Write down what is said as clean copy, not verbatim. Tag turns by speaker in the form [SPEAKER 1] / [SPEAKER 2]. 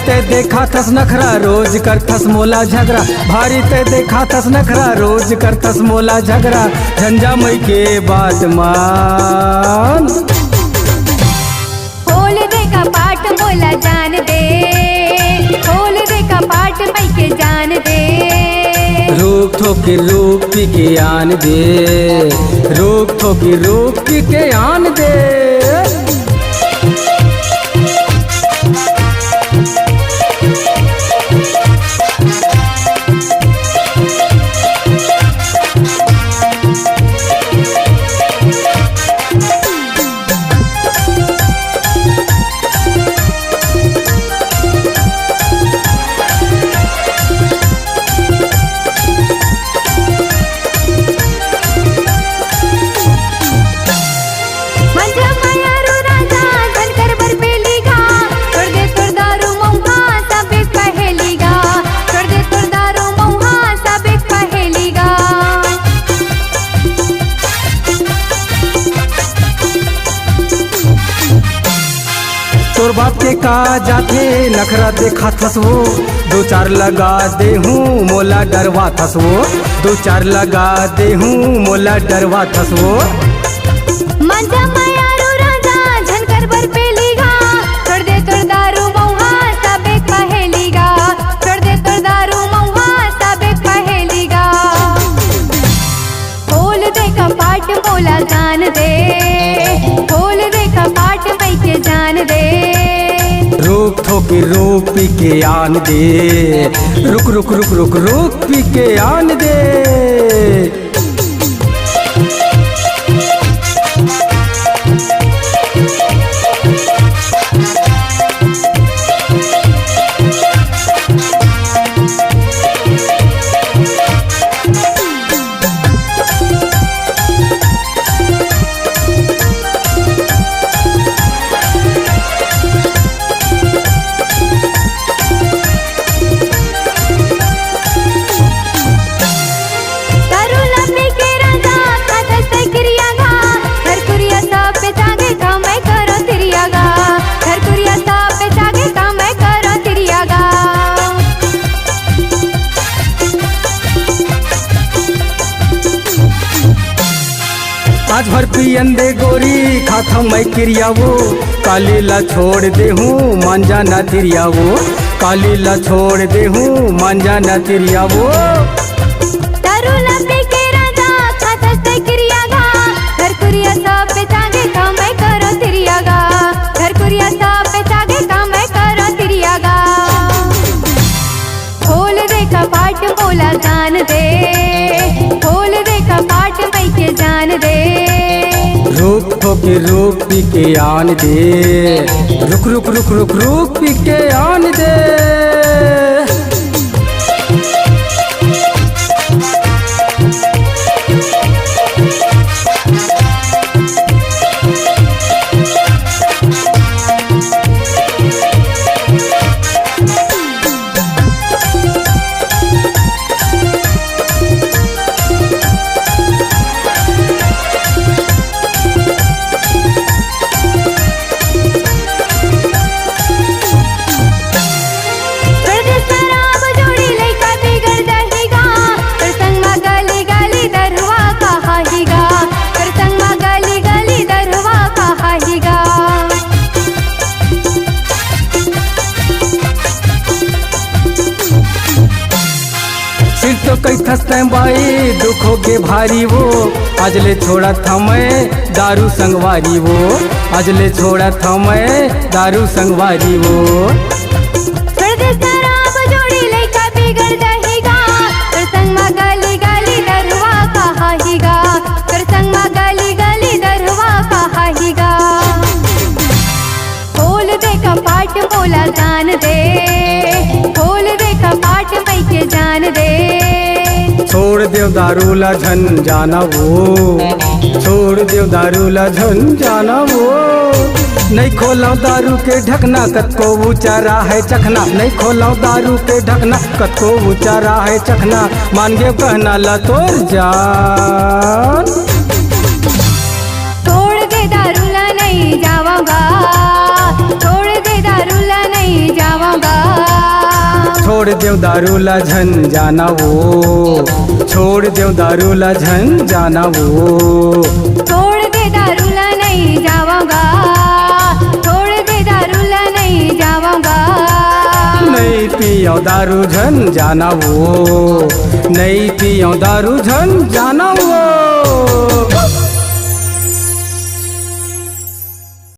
[SPEAKER 1] ते देखा थस नखरा रोज कर थस मोला झगड़ा, भारी ते देखा थस नखरा रोज कर थस मोला झगड़ा। झंझा मई के बात मान
[SPEAKER 2] खोल दे कपाट मोला जान दे, खोल दे कपाट मई के जान दे।
[SPEAKER 1] रोक ठोकी रोक पी के आन दे, रोक ठोकी रोक पी के आन दे। तोर बाप के का जाथे नखरा देखा थस वो, दो चार लगा दे हूँ मोला डरवा थस वो, दो चार लगा दे हूँ मोला डरवा थस वो।
[SPEAKER 2] मंजा मायारू राजा झनकर बर पेलीगा, छोड़ दे तोर दारू मौहा सबे कहेलीगा, छोड़ दे तोर दारू मौहा सबे कहेलीगा। खोल दे कपाट मोला जान दे, खोल दे कपाट मई के जान दे।
[SPEAKER 1] रोक ठोकी रोक पी के आन दे, रुक रुक रुक रुक रुक पी के आन दे। आज भर पियन दे गोरी खाता मैं क्रिया वो, काली ला छोड़ दे हूँ मांझा ना तिरिया वो, काली ला छोड़ दे हूँ मांझा ना तिरिया वो।
[SPEAKER 2] खोल दे कपाट मोला जान दे, खोल दे कपाट मई के जान दे।
[SPEAKER 1] रुक ठोकी रुक पी के आन दे, रुक रुक रुक रुक रुक पी के आन दे। तो कई थस्ते बाई दुखों के भारी वो, आज ले छोड़ा था मैं दारू संगवारी वो, आज ले छोड़ा था मैं दारू संगवारी वो।
[SPEAKER 2] खोल दे कपाट मोला जान दे, खोल दे कपाट मई के जान दे।
[SPEAKER 1] छोड़ देव दारू ला झन जाना वो, छोड़ देव दारू ला झन जाना वो। नहीं खोलाओ दारू के ढकना कतको ऊंचा है चखना, नहीं खोलाओ दारू के ढकना कतको ऊंचा है चखना। मान गए कहना ला तोर जान,
[SPEAKER 2] छोड़ दे दारू ला नहीं जावांगा, छोड़ दे दारू दारू ला नहीं जाऊंगा।
[SPEAKER 1] छोड़ देव दारू ला झन जाना वो, छोड़ देव दारू ला झन जाना वो।
[SPEAKER 2] छोड़ दे दारू ला नहीं जाऊंगा, छोड़ दे दारू ला नहीं जाऊंगा।
[SPEAKER 1] नहीं पियो दारू झन जाना वो, नहीं पियो दारू झन जाना वो।